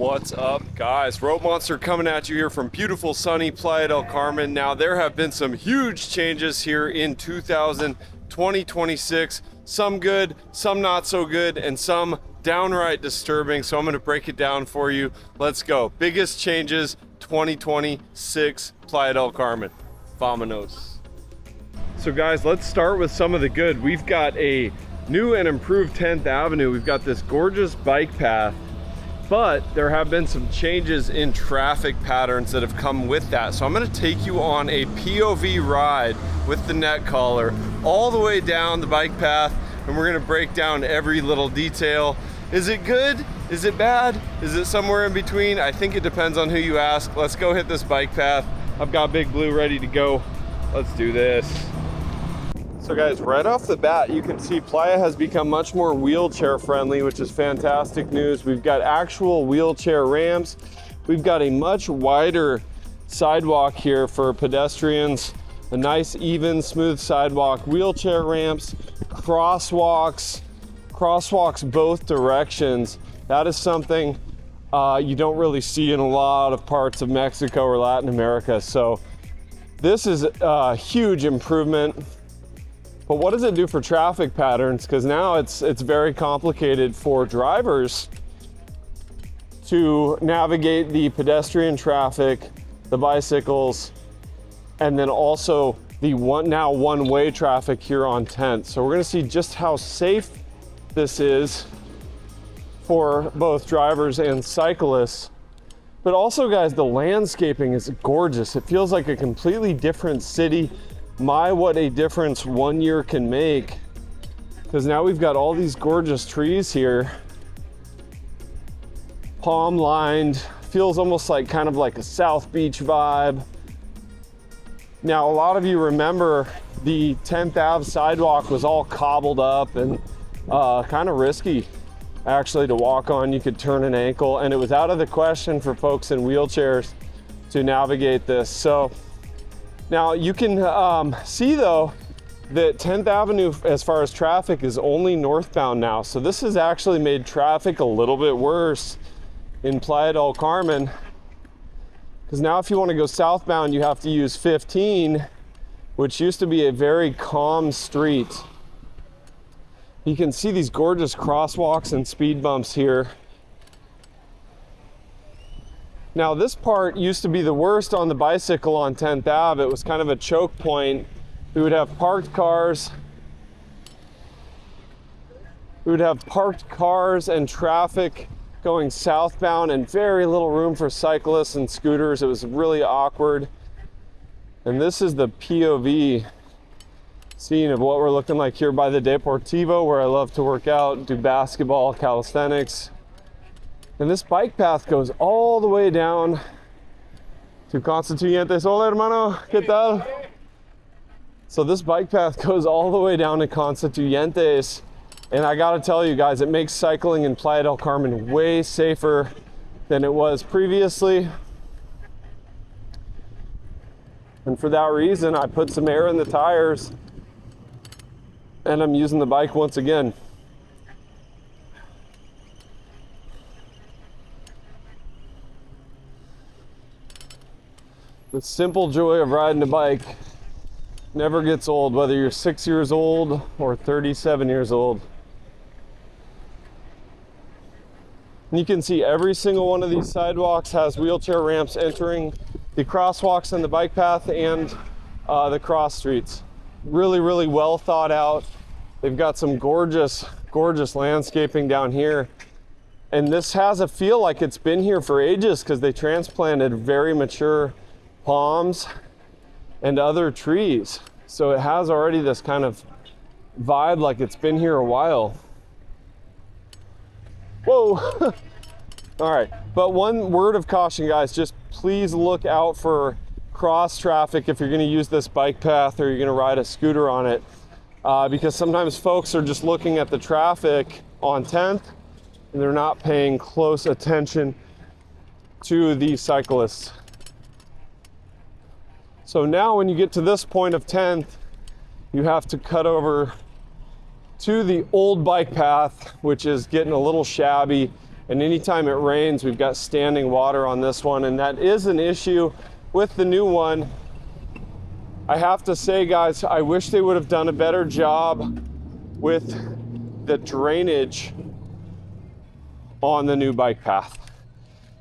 What's up, guys? Road Monster coming at you here from beautiful sunny Playa del Carmen. Now, there have been some huge changes here in 2026. Some good, some not so good, and some downright disturbing. So I'm going to break it down for you. Let's go. Biggest changes 2026 Playa del Carmen. Vamonos. So guys, let's start with some of the good. We've got a new and improved 10th Avenue. We've got this gorgeous bike path, but there have been some changes in traffic patterns that have come with that. So I'm gonna take you on a POV ride with the net collar all the way down the bike path, and we're gonna break down every little detail. Is it good? Is it bad? Is it somewhere in between? I think it depends on who you ask. Let's go hit this bike path. I've got Big Blue ready to go. Let's do this. So guys, right off the bat, you can see Playa has become much more wheelchair friendly, which is fantastic news. We've got actual wheelchair ramps. We've got a much wider sidewalk here for pedestrians, a nice, even, smooth sidewalk, wheelchair ramps, crosswalks both directions. That is something you don't really see in a lot of parts of Mexico or Latin America. So this is a huge improvement. But what does it do for traffic patterns? Because now it's very complicated for drivers to navigate the pedestrian traffic, the bicycles, and then also the one-way traffic here on 10th. So we're gonna see just how safe this is for both drivers and cyclists. But also, guys, the landscaping is gorgeous. It feels like a completely different city. What a difference 1 year can make, because now we've got all these gorgeous trees here, palm lined, feels almost like kind of like a South Beach vibe. Now, a lot of you remember the 10th Ave sidewalk was all cobbled up and kind of risky actually to walk on. You could turn an ankle, and it was out of the question for folks in wheelchairs to navigate this. So now you can see though that 10th Avenue, as far as traffic, is only northbound now. So this has actually made traffic a little bit worse in Playa del Carmen, because now if you want to go southbound, you have to use 15, which used to be a very calm street. You can see these gorgeous crosswalks and speed bumps here. Now, this part used to be the worst on the bicycle on 10th Ave. It was kind of a choke point. We would have parked cars. We would have parked cars and traffic going southbound and very little room for cyclists and scooters. It was really awkward. And this is the POV scene of what we're looking like here by the Deportivo, where I love to work out, do basketball, calisthenics. And this bike path goes all the way down to Constituyentes. Hola, hermano, ¿qué tal? So this bike path goes all the way down to Constituyentes. And I gotta tell you guys, it makes cycling in Playa del Carmen way safer than it was previously. And for that reason, I put some air in the tires and I'm using the bike once again. The simple joy of riding a bike never gets old, whether you're 6 years old or 37 years old. And you can see every single one of these sidewalks has wheelchair ramps entering the crosswalks and the bike path and the cross streets. Really, really well thought out. They've got some gorgeous, gorgeous landscaping down here. And this has a feel like it's been here for ages, because they transplanted very mature palms and other trees. So it has already this kind of vibe like it's been here a while. Whoa. All right, but one word of caution, guys, just please look out for cross traffic if you're gonna use this bike path or you're gonna ride a scooter on it, because sometimes folks are just looking at the traffic on 10th and they're not paying close attention to the cyclists. So now when you get to this point of 10th, you have to cut over to the old bike path, which is getting a little shabby And anytime it rains, we've got standing water on this one, and that is an issue with the new one. I have to say, guys, I wish they would have done a better job with the drainage on the new bike path.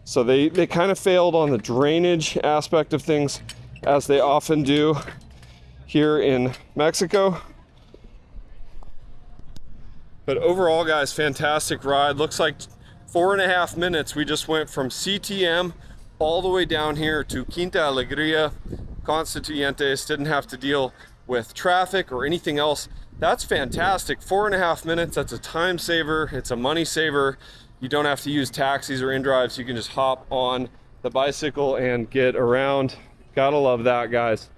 So they kind of failed on the drainage aspect of things, as they often do here in Mexico. But overall, guys, fantastic ride. Looks like 4.5 minutes. We just went from CTM all the way down here to Quinta Alegria, Constituyentes. Didn't have to deal with traffic or anything else. That's fantastic. 4.5 minutes, that's a time saver. It's a money saver. You don't have to use taxis or in-drives. You can just hop on the bicycle and get around. Gotta love that, guys.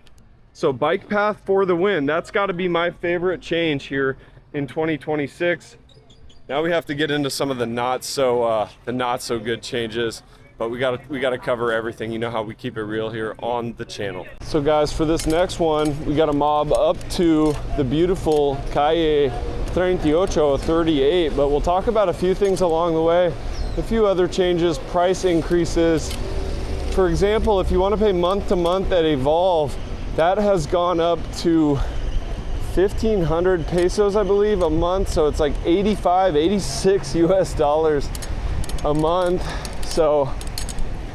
So bike path for the win. That's gotta be my favorite change here in 2026. Now we have to get into some of the not so good changes, but we gotta cover everything. You know how we keep it real here on the channel. So guys, for this next one, we got to mob up to the beautiful Calle 38, but we'll talk about a few things along the way, a few other changes, price increases. For example, if you want to pay month to month at Evolve, that has gone up to 1,500 pesos, I believe, a month. So it's like 86 US dollars a month. So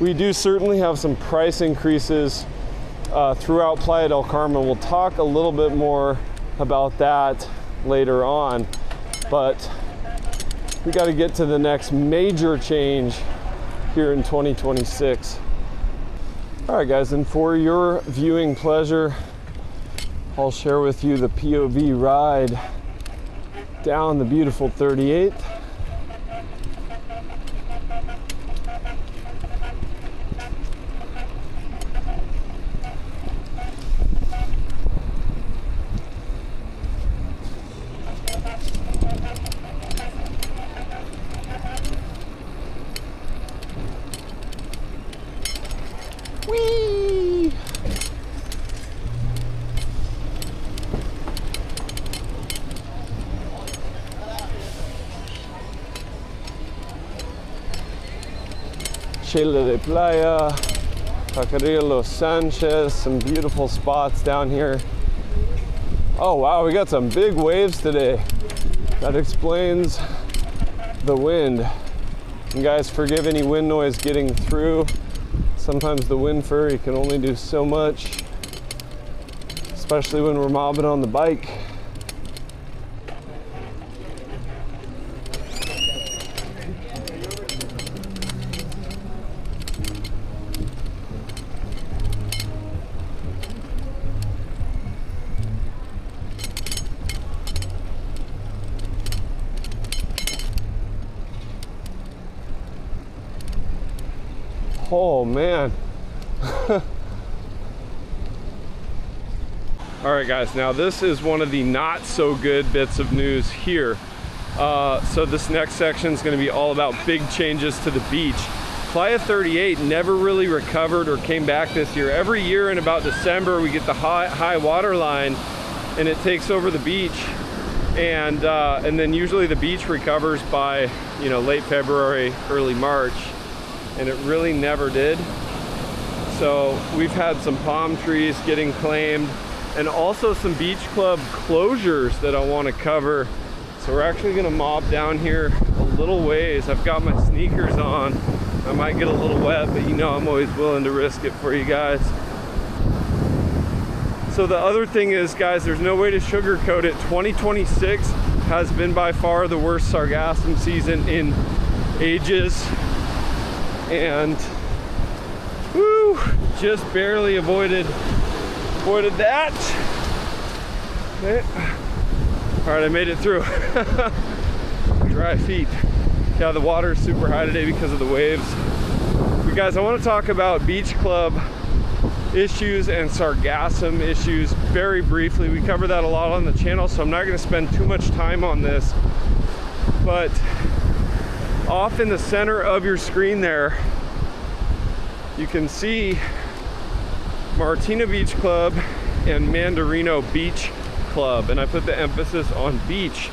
we do certainly have some price increases throughout Playa del Carmen. We'll talk a little bit more about that later on, but we got to get to the next major change here in 2026. All right, guys, and for your viewing pleasure, I'll share with you the POV ride down the beautiful 38. Whee! Chela de Playa, Taqueria Los Sanchez, some beautiful spots down here. Oh wow, we got some big waves today. That explains the wind. And guys, forgive any wind noise getting through. Sometimes the wind furry can only do so much, especially when we're mobbing on the bike. Oh man. All right guys, now this is one of the not so good bits of news here. So this next section is going to be all about big changes to the beach. Playa 38 never really recovered or came back this year. Every year in about December we get the high water line and it takes over the beach, and then usually the beach recovers by, you know, late February, early March. And it really never did. So we've had some palm trees getting claimed and also some beach club closures that I want to cover. So we're actually going to mob down here a little ways. I've got my sneakers on. I might get a little wet, but you know I'm always willing to risk it for you guys. So the other thing is, guys, there's no way to sugarcoat it. 2026 has been by far the worst sargassum season in ages. And woo, just barely avoided that. Okay. All right, I made it through. Dry feet. Yeah, the water is super high today because of the waves. But guys, I want to talk about beach club issues and sargassum issues very briefly. We cover that a lot on the channel, so I'm not going to spend too much time on this. But off in the center of your screen there, you can see Martina Beach Club and Mandarino Beach Club, and I put the emphasis on beach,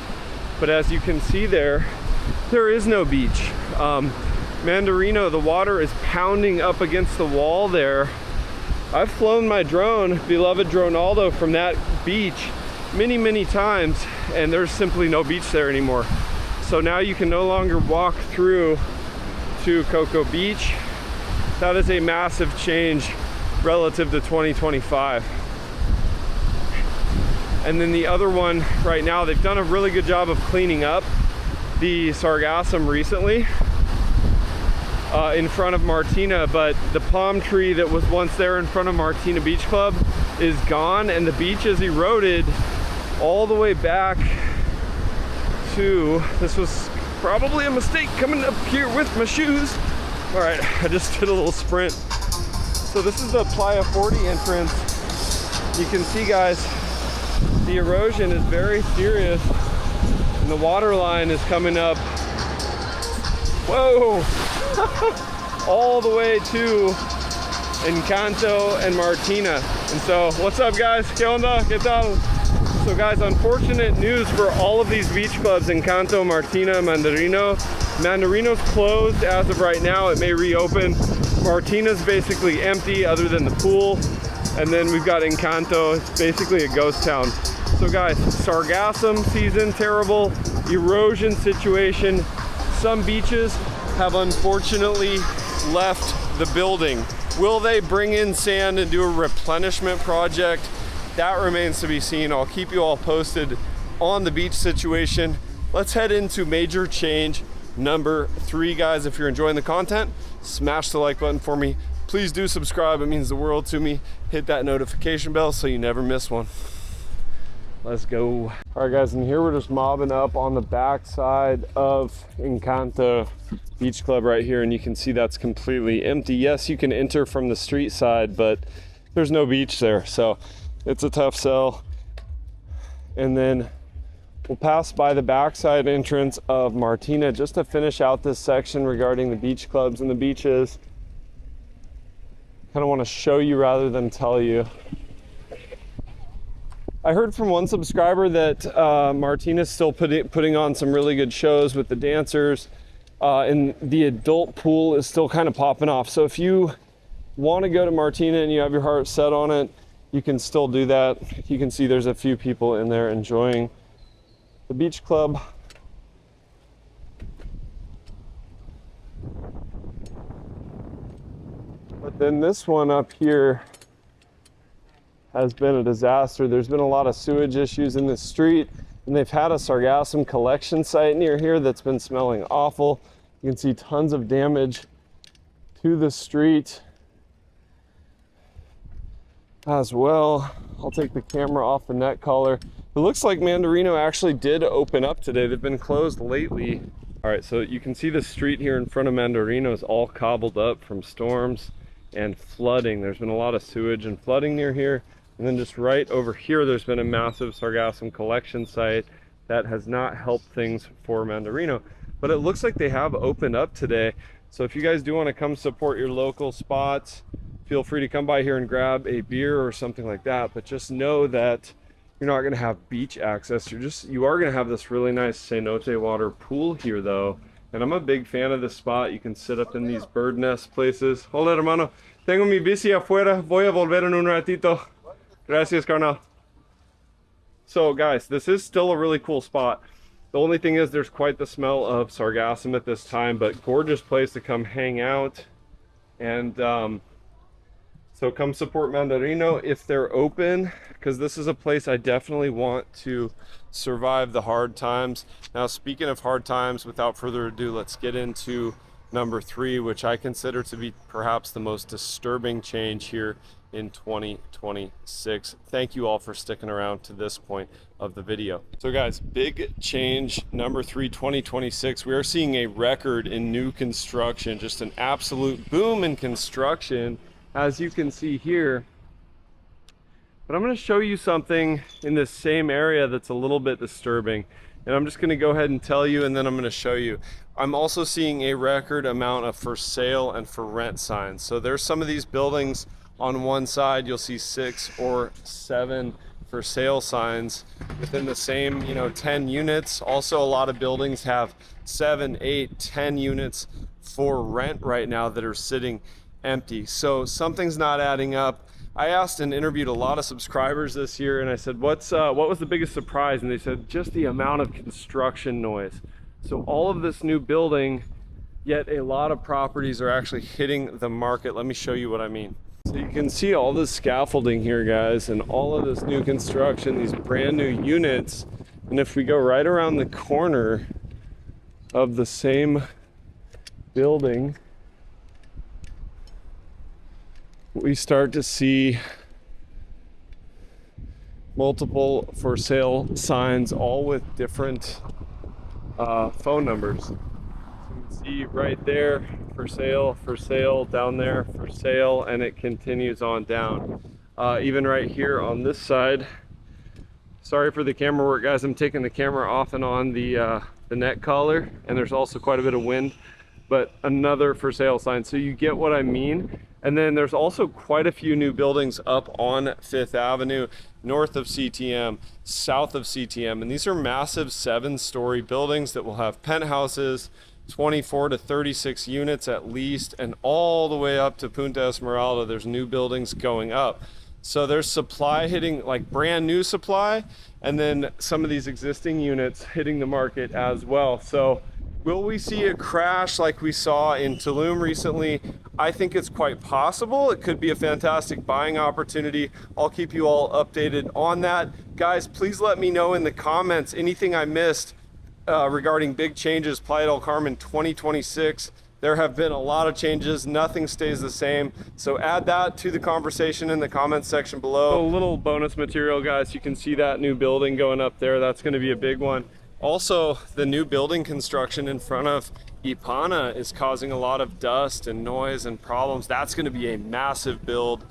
but as you can see there is no beach. Mandarino, the water is pounding up against the wall there. I've flown my drone, beloved Dronaldo, from that beach many times, and there's simply no beach there anymore. So now you can no longer walk through to Cocoa Beach. That is a massive change relative to 2025. And then the other one right now, they've done a really good job of cleaning up the sargassum recently in front of Martina, but the palm tree that was once there in front of Martina Beach Club is gone, and the beach is eroded all the way back to, this was probably a mistake coming up here with my shoes. All right, I just did a little sprint. So this is the Playa 40 entrance. You can see, guys, the erosion is very serious, and the water line is coming up, whoa, all the way to Encanto and Martina. And so, what's up, guys? ¿Qué onda? ¿Qué tal? So, guys, unfortunate news for all of these beach clubs, Encanto, Martina, Mandarino. Mandarino's closed as of right now. It may reopen. Martina's basically empty other than the pool. And then we've got Encanto. It's basically a ghost town. So, guys, sargassum season, terrible. Erosion situation. Some beaches have unfortunately left the building. Will they bring in sand and do a replenishment project? That remains to be seen. I'll keep you all posted on the beach situation. Let's head into major change number 3, guys. If you're enjoying the content, smash the like button for me. Please do subscribe. It means the world to me. Hit that notification bell so you never miss one. Let's go. All right, guys, and here we're just mobbing up on the back side of Encanto Beach Club right here, and you can see that's completely empty. Yes, you can enter from the street side, but there's no beach there, so it's a tough sell. And then we'll pass by the backside entrance of Martina just to finish out this section regarding the beach clubs and the beaches. Kind of want to show you rather than tell you. I heard from one subscriber that Martina's still putting on some really good shows with the dancers, and the adult pool is still kind of popping off. So if you want to go to Martina and you have your heart set on it, you can still do that. You can see there's a few people in there enjoying the beach club. But then this one up here has been a disaster. There's been a lot of sewage issues in this street, and they've had a sargassum collection site near here that's been smelling awful. You can see tons of damage to the street as well. I'll take the camera off the net collar. It looks like Mandarino actually did open up today. They've been closed lately. All right, so you can see the street here in front of Mandarino is all cobbled up from storms and flooding. There's been a lot of sewage and flooding near here. And then just right over here, there's been a massive sargassum collection site that has not helped things for Mandarino. But it looks like they have opened up today. So if you guys do want to come support your local spots, feel free to come by here and grab a beer or something like that. But just know that you're not going to have beach access. You are going to have this really nice cenote water pool here, though. And I'm a big fan of this spot. You can sit up in these bird nest places. Hola, hermano. Tengo mi bici afuera. Voy a volver en un ratito. Gracias, carnal. So, guys, this is still a really cool spot. The only thing is there's quite the smell of sargassum at this time, but gorgeous place to come hang out. And so come support Mandarino if they're open, because this is a place I definitely want to survive the hard times. Now, speaking of hard times, without further ado, let's get into number 3, which I consider to be perhaps the most disturbing change here in 2026. Thank you all for sticking around to this point of the video. So, guys, big change number 3, 2026. We are seeing a record in new construction, just an absolute boom in construction, as you can see here. But I'm going to show you something in this same area that's a little bit disturbing. And I'm just going to go ahead and tell you, and then I'm going to show you. I'm also seeing a record amount of for sale and for rent signs. So there's some of these buildings on one side, you'll see 6 or 7 for sale signs within the same, 10 units. Also, a lot of buildings have 7, 8, 10 units for rent right now that are sitting empty. So something's not adding up. I asked and interviewed a lot of subscribers this year, and I said, what was the biggest surprise? And they said, just the amount of construction noise. So all of this new building, yet a lot of properties are actually hitting the market. Let me show you what I mean. So you can see all this scaffolding here, guys, and all of this new construction, these brand new units. And if we go right around the corner of the same building, we start to see multiple for sale signs, all with different phone numbers. So you can see right there, for sale, down there, for sale, and it continues on down. Even right here on this side, sorry for the camera work, guys, I'm taking the camera off and on the net collar, and there's also quite a bit of wind, but another for sale sign. So you get what I mean. And then there's also quite a few new buildings up on 5th Avenue, north of CTM, south of CTM. And these are massive 7-story buildings that will have penthouses, 24 to 36 units at least, and all the way up to Punta Esmeralda, there's new buildings going up. So there's supply hitting, like brand new supply, and then some of these existing units hitting the market as well. So will we see a crash like we saw in Tulum recently? I think it's quite possible. It could be a fantastic buying opportunity. I'll keep you all updated on that. Guys, please let me know in the comments anything I missed regarding big changes, Playa del Carmen 2026. There have been a lot of changes. Nothing stays the same. So add that to the conversation in the comments section below. A little bonus material, guys. You can see that new building going up there. That's going to be a big one. Also, the new building construction in front of Ipana is causing a lot of dust and noise and problems. That's going to be a massive build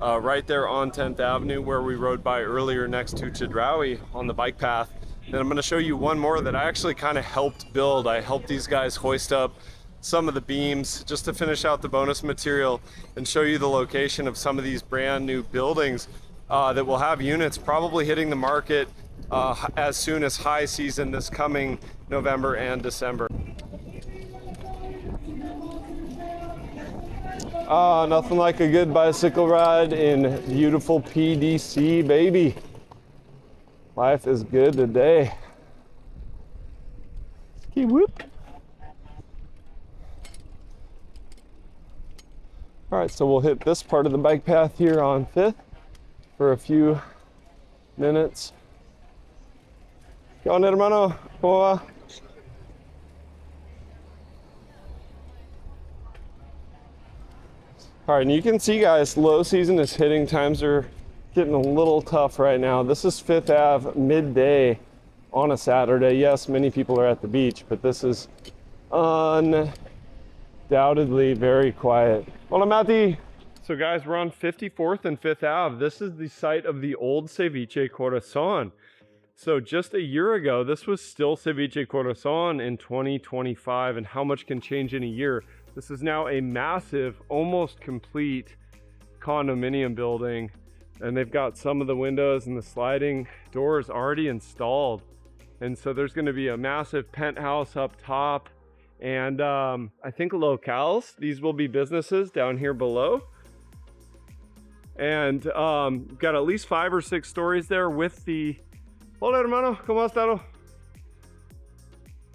right there on 10th Avenue where we rode by earlier next to Chedraui on the bike path. And I'm going to show you one more that I actually kind of helped build. I helped these guys hoist up some of the beams just to finish out the bonus material and show you the location of some of these brand new buildings that will have units probably hitting the market as soon as high season this coming November and December. Nothing like a good bicycle ride in beautiful PDC, baby. Life is good today. Ski whoop. All right, so we'll hit this part of the bike path here on 5th for a few minutes. ¿Qué onda, hermano? ¿Cómo va? All right, and you can see, guys, low season is hitting. Times are getting a little tough right now. This is 5th Ave midday on a Saturday. Yes, many people are at the beach, but this is undoubtedly very quiet. Hola, Mati. So guys, we're on 54th and 5th Ave. This is the site of the old Ceviche Corazon. So just a year ago, this was still Ceviche Corazon in 2025, and how much can change in a year. This is now a massive, almost complete condominium building, and they've got some of the windows and the sliding doors already installed. And so there's gonna be a massive penthouse up top, and I think locales. These will be businesses down here below. And got at least 5 or 6 stories there with the... Hola, hermano, ¿cómo has estado?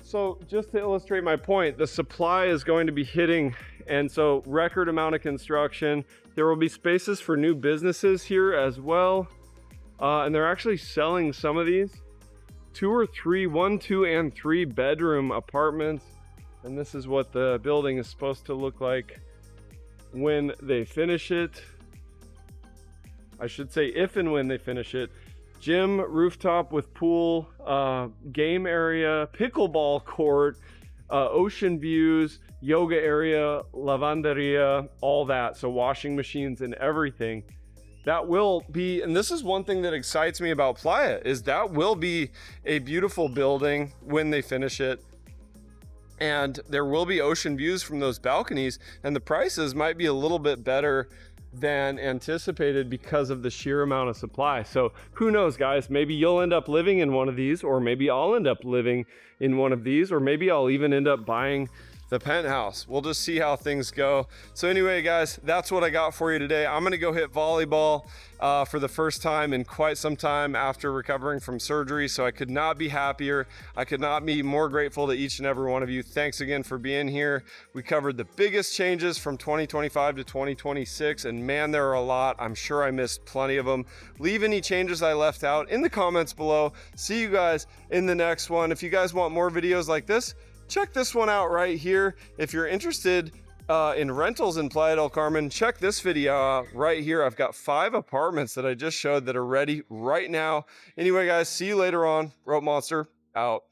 So just to illustrate my point, the supply is going to be hitting, and so record amount of construction. There will be spaces for new businesses here as well. And they're actually selling some of these 2 or 3, 1, 2, and 3 bedroom apartments. And this is what the building is supposed to look like when they finish it. I should say if and when they finish it. Gym, rooftop with pool, game area, pickleball court, ocean views, yoga area, lavanderia, all that. So washing machines and everything. That will be, and this is one thing that excites me about Playa, is that will be a beautiful building when they finish it. And there will be ocean views from those balconies, and the prices might be a little bit better than anticipated because of the sheer amount of supply. So who knows, guys, maybe you'll end up living in one of these, or maybe I'll end up living in one of these, or maybe I'll even end up buying the penthouse. We'll just see how things go. So anyway, guys, that's what I got for you today. I'm gonna go hit volleyball for the first time in quite some time after recovering from surgery. So I could not be happier. I could not be more grateful to each and every one of you. Thanks again for being here. We covered the biggest changes from 2025 to 2026, and man, there are a lot. I'm sure I missed plenty of them. Leave any changes I left out in the comments below. See you guys in the next one. If you guys want more videos like this, check this one out right here. If you're interested in rentals in Playa del Carmen, check this video out right here. I've got 5 apartments that I just showed that are ready right now. Anyway, guys, see you later on. Rope Monster out.